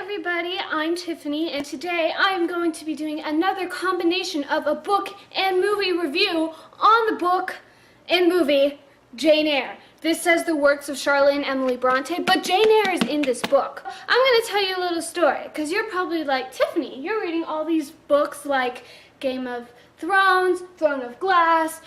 everybody, I'm Tiffany, and today I'm going to be doing another combination of a book and movie review on the book and movie Jane Eyre. This says the works of Charlotte and Emily Bronte, but Jane Eyre is in this book. I'm going to tell you a little story, because you're probably like, Tiffany, you're reading all these books like Game of Thrones, Throne of Glass,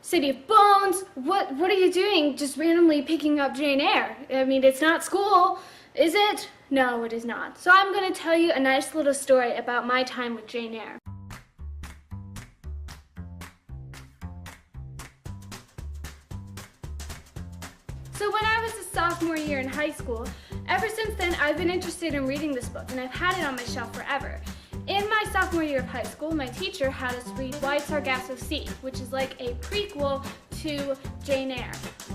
City of Bones. What are you doing just randomly picking up Jane Eyre? I mean, it's not school, is it? No, it is not. So I'm going to tell you a nice little story about my time with Jane Eyre. So when I was a sophomore year in high school, ever since then I've been interested in reading this book, and I've had it on my shelf forever. In my sophomore year of high school, my teacher had us read Wide Sargasso Sea, which is like a prequel to Jane Eyre.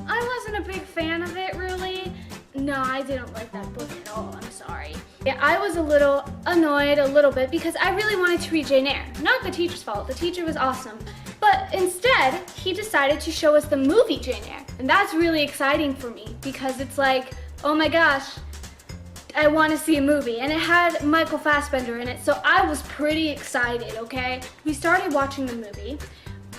I wasn't a big fan of it, really. No, I didn't like that book at all, I'm sorry. Yeah, I was a little annoyed, a little bit, because I really wanted to read Jane Eyre. Not the teacher's fault, the teacher was awesome. But instead, he decided to show us the movie Jane Eyre. And that's really exciting for me, because it's like, oh my gosh, I want to see a movie. And it had Michael Fassbender in it, so I was pretty excited, okay? We started watching the movie,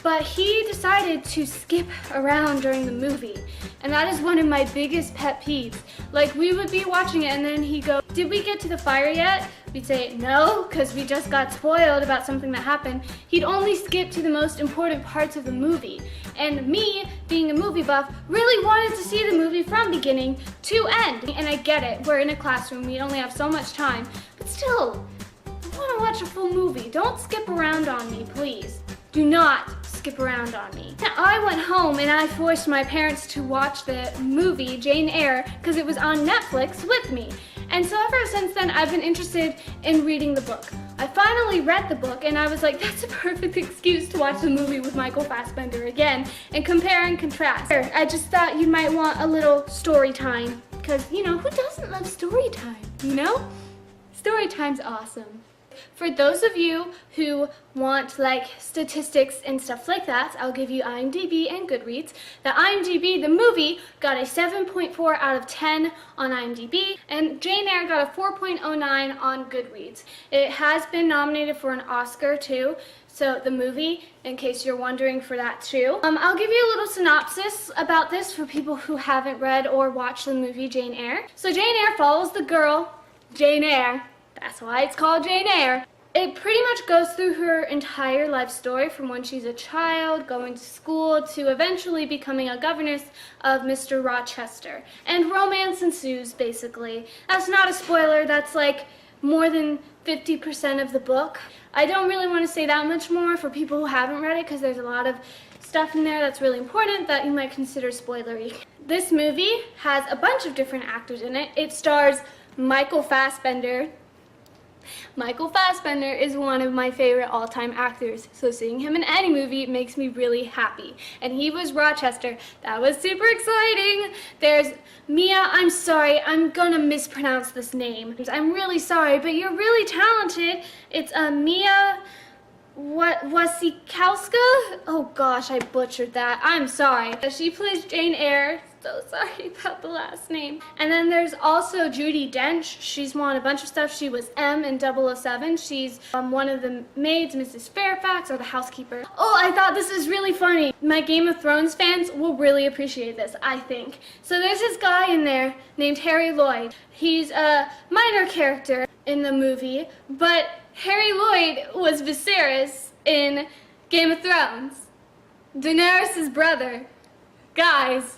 but he decided to skip around during the movie. And that is one of my biggest pet peeves. Like, we would be watching it and then he'd go, did we get to the fire yet? We'd say, no, because we just got spoiled about something that happened. He'd only skip to the most important parts of the movie. And me, being a movie buff, really wanted to see the movie from beginning to end. And I get it, we're in a classroom, we only have so much time. But still, I want to watch a full movie. Don't skip around on me, please. Do not skip around on me. I went home and I forced my parents to watch the movie Jane Eyre because it was on Netflix with me. And so ever since then, I've been interested in reading the book. I finally read the book and I was like, that's a perfect excuse to watch the movie with Michael Fassbender again and compare and contrast. I just thought you might want a little story time because, you know, who doesn't love story time, you know? Story time's awesome. For those of you who want like statistics and stuff like that, I'll give you IMDb and Goodreads. The IMDb, the movie, got a 7.4 out of 10 on IMDb, and Jane Eyre got a 4.09 on Goodreads. It has been nominated for an Oscar too, so the movie, in case you're wondering for that too. I'll give you a little synopsis about this for people who haven't read or watched the movie Jane Eyre. So Jane Eyre follows the girl, Jane Eyre. That's why it's called Jane Eyre. It pretty much goes through her entire life story from when she's a child, going to school, to eventually becoming a governess of Mr. Rochester. And romance ensues, basically. That's not a spoiler, that's like more than 50% of the book. I don't really want to say that much more for people who haven't read it, because there's a lot of stuff in there that's really important that you might consider spoilery. This movie has a bunch of different actors in it. It stars Michael Fassbender. Michael Fassbender is one of my favorite all-time actors, so seeing him in any movie makes me really happy. And he was Rochester. That was super exciting. There's Mia, I'm sorry, I'm gonna mispronounce this name. I'm really sorry, but you're really talented. It's Mia Wasikowska? Oh gosh, I butchered that. I'm sorry. She plays Jane Eyre. So sorry about the last name. And then there's also Judi Dench. She's won a bunch of stuff. She was M in 007. She's one of the maids, Mrs. Fairfax, or the housekeeper. Oh, I thought this is really funny. My Game of Thrones fans will really appreciate this, I think. So there's this guy in there named Harry Lloyd. He's a minor character in the movie, but Harry Lloyd was Viserys in Game of Thrones. Daenerys' brother. Guys,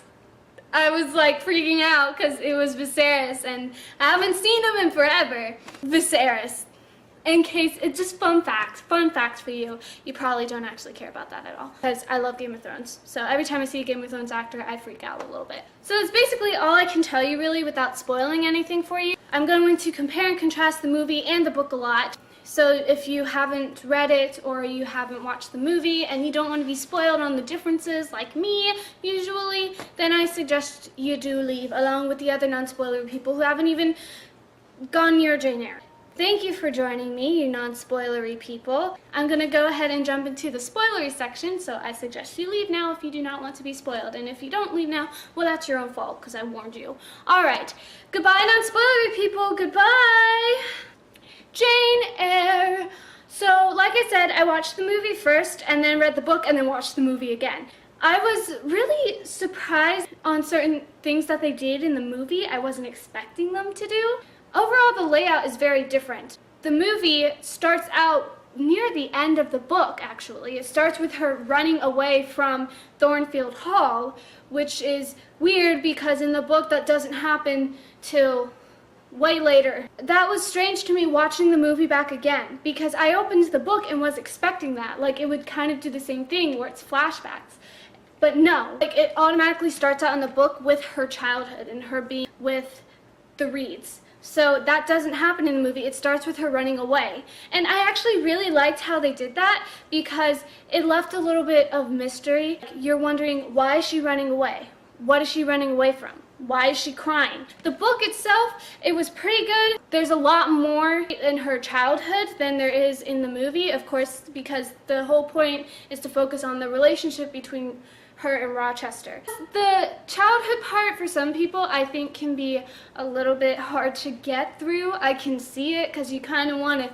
I was like freaking out because it was Viserys and I haven't seen him in forever. Viserys. In case, it's just fun facts for you. You probably don't actually care about that at all because I love Game of Thrones. So every time I see a Game of Thrones actor, I freak out a little bit. So it's basically all I can tell you really without spoiling anything for you. I'm going to compare and contrast the movie and the book a lot. So if you haven't read it or you haven't watched the movie and you don't want to be spoiled on the differences like me usually, then I suggest you do leave along with the other non-spoiler people who haven't even gone near Jane Eyre. Thank you for joining me, you non-spoilery people. I'm going to go ahead and jump into the spoilery section, so I suggest you leave now if you do not want to be spoiled. And if you don't leave now, well, that's your own fault because I warned you. Alright, goodbye non-spoilery people, goodbye! like I said, I watched the movie first and then read the book and then watched the movie again. I was really surprised on certain things that they did in the movie. I wasn't expecting them to do. Overall, the layout is very different. The movie starts out near the end of the book, actually. It starts with her running away from Thornfield Hall, which is weird because in the book that doesn't happen till way later. That was strange to me watching the movie back again, because I opened the book and was expecting that. Like, it would kind of do the same thing where it's flashbacks. But no, like, it automatically starts out in the book with her childhood and her being with the Reeds. So that doesn't happen in the movie. It starts with her running away. And I actually really liked how they did that because it left a little bit of mystery. You're wondering, why is she running away? What is she running away from? Why is she crying? The book itself, it was pretty good. There's a lot more in her childhood than there is in the movie, of course, because the whole point is to focus on the relationship between her and Rochester. The childhood part for some people I think can be a little bit hard to get through. I can see it because you kind of want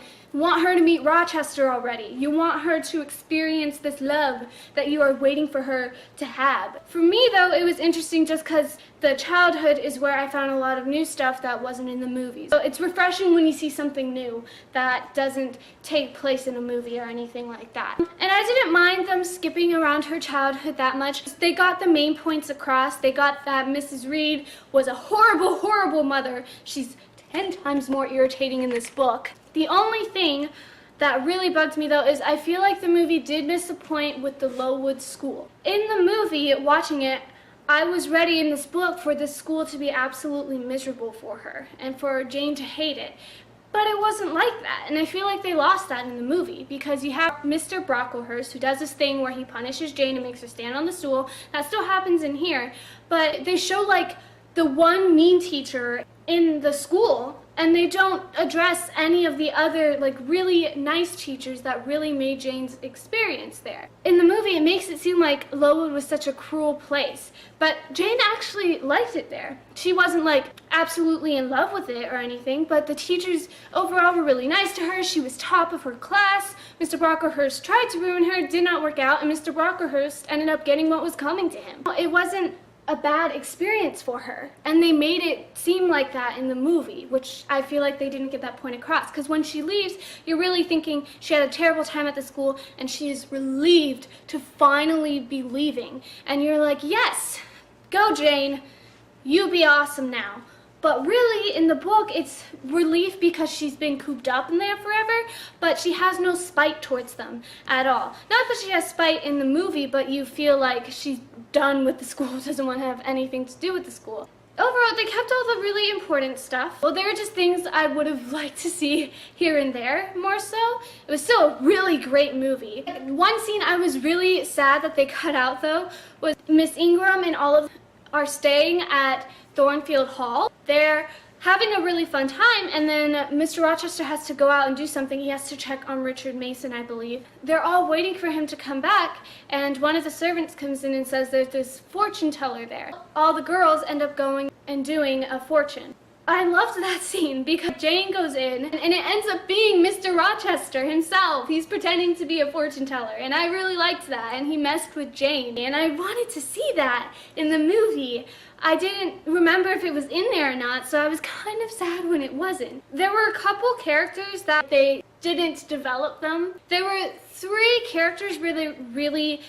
her to meet Rochester already. You want her to experience this love that you are waiting for her to have. For me though, it was interesting just because the childhood is where I found a lot of new stuff that wasn't in the movies. So it's refreshing when you see something new that doesn't take place in a movie or anything like that. And I didn't mind them skipping around her childhood that much. They got the main points across. They got that Mrs. Reed was a horrible, horrible mother. She's 10 times more irritating in this book. The only thing that really bugged me though is I feel like the movie did miss a point with the Lowood School. In the movie, watching it, I was ready in this book for this school to be absolutely miserable for her and for Jane to hate it. But it wasn't like that, and I feel like they lost that in the movie because you have Mr. Brocklehurst who does this thing where he punishes Jane and makes her stand on the stool. That still happens in here, but they show like the one mean teacher in the school and they don't address any of the other like really nice teachers that really made Jane's experience there. In the movie it makes it seem like Lowood was such a cruel place, but Jane actually liked it there. She wasn't like absolutely in love with it or anything, but the teachers overall were really nice to her. She was top of her class. Mr. Brocklehurst tried to ruin her, did not work out, and Mr. Brocklehurst ended up getting what was coming to him. It wasn't a bad experience for her, and they made it seem like that in the movie, which I feel like they didn't get that point across, because when she leaves you're really thinking she had a terrible time at the school and she is relieved to finally be leaving, and you're like, yes, go Jane, you be awesome now. But really, in the book, it's relief because she's been cooped up in there forever, but she has no spite towards them at all. Not that she has spite in the movie, but you feel like she's done with the school, doesn't want to have anything to do with the school. Overall, they kept all the really important stuff. Well, there were just things I would have liked to see here and there, more so. It was still a really great movie. One scene I was really sad that they cut out, though, was Miss Ingram and all of them are staying at Thornfield Hall. They're having a really fun time, and then Mr. Rochester has to go out and do something. He has to check on Richard Mason, I believe. They're all waiting for him to come back, and one of the servants comes in and says there's this fortune teller there. All the girls end up going and doing a fortune. I loved that scene because Jane goes in and it ends up being Mr. Rochester himself. He's pretending to be a fortune teller, and I really liked that, and he messed with Jane, and I wanted to see that in the movie. I didn't remember if it was in there or not, so I was kind of sad when it wasn't. There were a couple characters that they didn't develop them. There were 3 characters where they really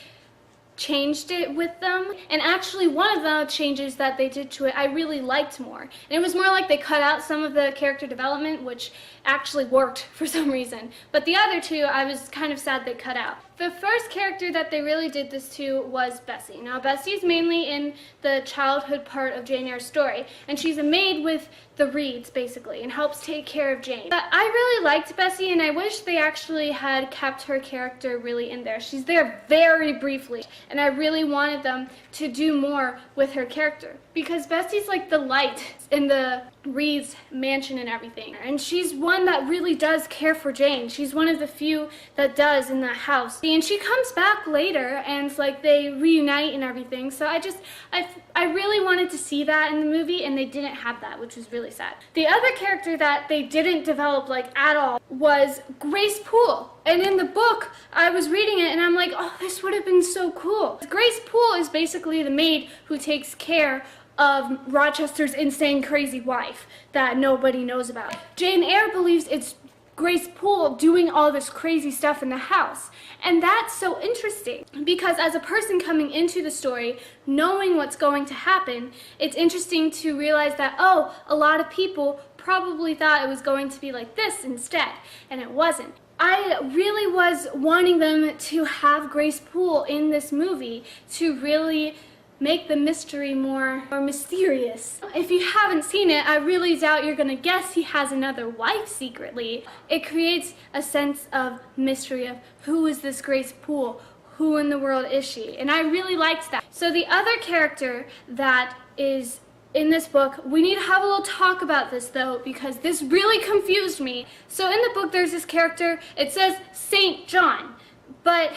changed it with them, and actually one of the changes that they did to it I really liked more. And it was more like they cut out some of the character development, which actually worked for some reason. But the other 2 I was kind of sad they cut out. The first character that they really did this to was Bessie. Now Bessie's mainly in the childhood part of Jane Eyre's story, and she's a maid with the Reeds basically and helps take care of Jane. But I really liked Bessie, and I wish they actually had kept her character really in there. She's there very briefly, and I really wanted them to do more with her character because Bessie's like the light in the Reed's mansion and everything. And she's one that really does care for Jane. She's one of the few that does in that house. And she comes back later and like they reunite and everything. So I really wanted to see that in the movie, and they didn't have that, which was really sad. The other character that they didn't develop like at all was Grace Poole. And in the book, I was reading it and I'm like, oh, this would have been so cool. Grace Poole is basically the maid who takes care of Rochester's insane, crazy wife that nobody knows about. Jane Eyre believes it's Grace Poole doing all this crazy stuff in the house. And that's so interesting because as a person coming into the story, knowing what's going to happen, it's interesting to realize that, oh, a lot of people probably thought it was going to be like this instead, and it wasn't. I really was wanting them to have Grace Poole in this movie to really make the mystery more mysterious. If you haven't seen it, I really doubt you're gonna guess he has another wife secretly. It creates a sense of mystery of who is this Grace Poole? Who in the world is she? And I really liked that. So the other character that is in this book, we need to have a little talk about this though, because this really confused me. So in the book there's this character, it says St. John, but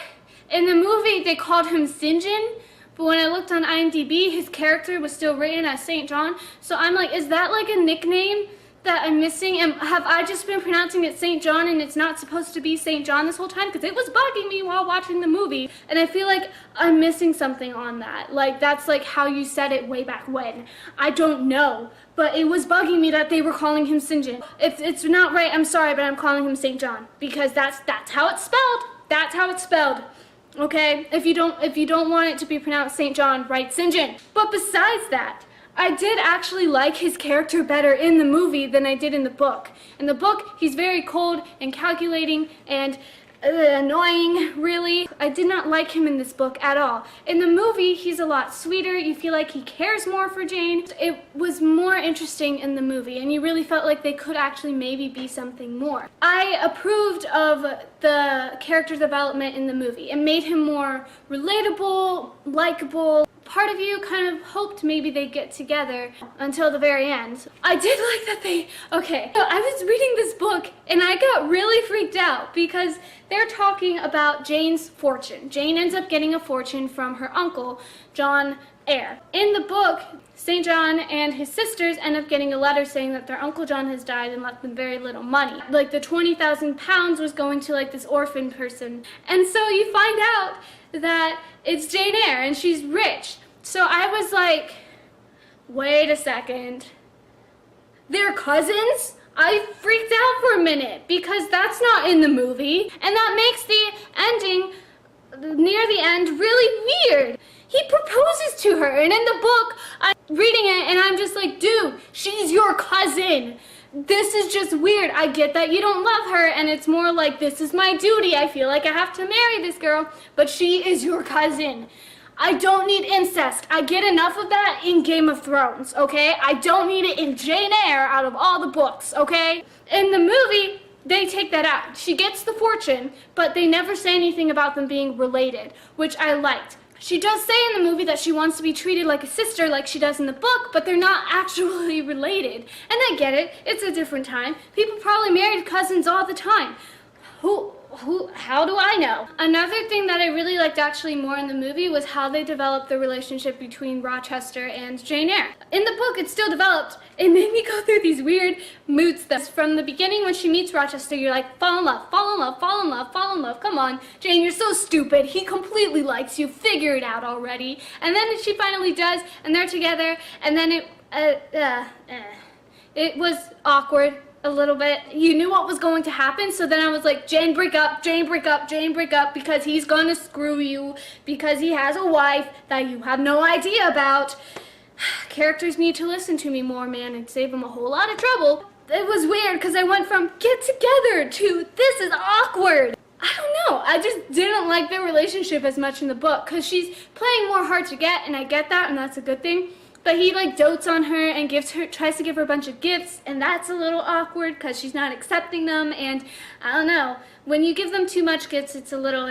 in the movie they called him St. John. But when I looked on IMDb, his character was still written as St. John. So I'm like, is that like a nickname that I'm missing? And have I just been pronouncing it St. John and it's not supposed to be St. John this whole time? Because it was bugging me while watching the movie. And I feel like I'm missing something on that. Like, that's like how you said it way back when. I don't know. But it was bugging me that they were calling him St. John. It's not right, I'm sorry, but I'm calling him St. John. Because that's how it's spelled. That's how it's spelled. Okay, if you don't want it to be pronounced St. John, write St. John. But besides that, I did actually like his character better in the movie than I did in the book. In the book, he's very cold and calculating and annoying, really. I did not like him in this book at all. In the movie, he's a lot sweeter. You feel like he cares more for Jane. It was more interesting in the movie, and you really felt like they could actually maybe be something more. I approved of the character development in the movie. It made him more relatable, likable. Part of you kind of hoped maybe they'd get together until the very end. I did like that okay, so I was reading this book and I got really freaked out because they're talking about Jane's fortune. Jane ends up getting a fortune from her uncle, John Eyre. In the book, St. John and his sisters end up getting a letter saying that their Uncle John has died and left them very little money. Like the 20,000 pounds was going to like this orphan person. And so you find out that it's Jane Eyre and she's rich. So I was like, wait a second, they're cousins? I freaked out for a minute because that's not in the movie, and that makes the ending near the end really weird. He proposes to her, and in the book, I'm reading it and I'm just like, dude, she's your cousin. This is just weird. I get that you don't love her, and it's more like, this is my duty. I feel like I have to marry this girl, but she is your cousin. I don't need incest. I get enough of that in Game of Thrones, okay? I don't need it in Jane Eyre out of all the books, okay? In the movie, they take that out. She gets the fortune, but they never say anything about them being related, which I liked. She does say in the movie that she wants to be treated like a sister like she does in the book, but they're not actually related. And I get it. It's a different time. People probably married cousins all the time. How do I know? Another thing that I really liked actually more in the movie was how they developed the relationship between Rochester and Jane Eyre. In the book, it's still developed. It made me go through these weird mood stuff. From the beginning, when she meets Rochester, you're like, fall in love, fall in love, fall in love, fall in love. Come on, Jane, you're so stupid. He completely likes you. Figure it out already. And then she finally does, and they're together, and then it was awkward. A little bit. You knew what was going to happen, so then I was like, Jane, break up, Jane, break up, Jane, break up, because he's gonna screw you, because he has a wife that you have no idea about. Characters need to listen to me more, man, and save them a whole lot of trouble. It was weird, because I went from get together to this is awkward. I don't know, I just didn't like their relationship as much in the book, because she's playing more hard to get, and I get that, and that's a good thing. But he like dotes on her and tries to give her a bunch of gifts, and that's a little awkward because she's not accepting them, and I don't know. When you give them too much gifts, it's a little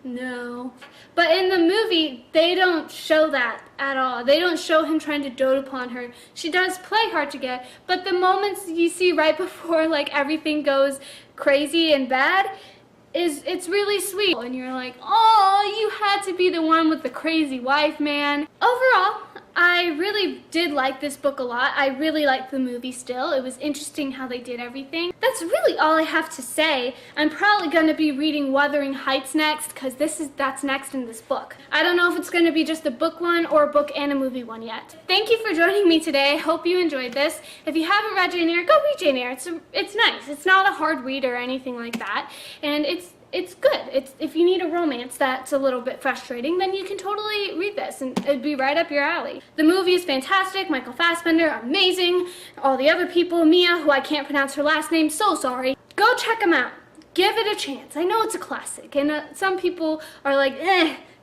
No. But in the movie, they don't show that at all. They don't show him trying to dote upon her. She does play hard to get, but the moments you see right before like everything goes crazy and bad, it's really sweet. And you're like, oh, you had to be the one with the crazy wife, man. Overall, I really did like this book a lot. I really liked the movie still. It was interesting how they did everything. That's really all I have to say. I'm probably going to be reading Wuthering Heights next because that's next in this book. I don't know if it's going to be just a book one or a book and a movie one yet. Thank you for joining me today. I hope you enjoyed this. If you haven't read Jane Eyre, go read Jane Eyre. It's nice. It's not a hard read or anything like that. And it's good. If you need a romance that's a little bit frustrating, then you can totally read this and it'd be right up your alley. The movie is fantastic. Michael Fassbender, amazing. All the other people, Mia, who I can't pronounce her last name, so sorry. Go check them out. Give it a chance. I know it's a classic, and some people are like,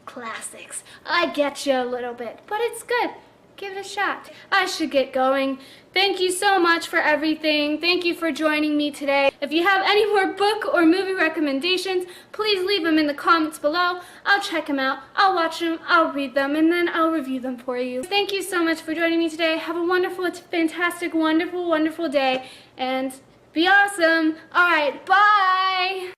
classics. I get you a little bit, but it's good. Give it a shot. I should get going. Thank you so much for everything. Thank you for joining me today. If you have any more book or movie recommendations, please leave them in the comments below. I'll check them out. I'll watch them. I'll read them, and then I'll review them for you. Thank you so much for joining me today. Have a wonderful, fantastic, wonderful, wonderful day, and be awesome. All right, bye.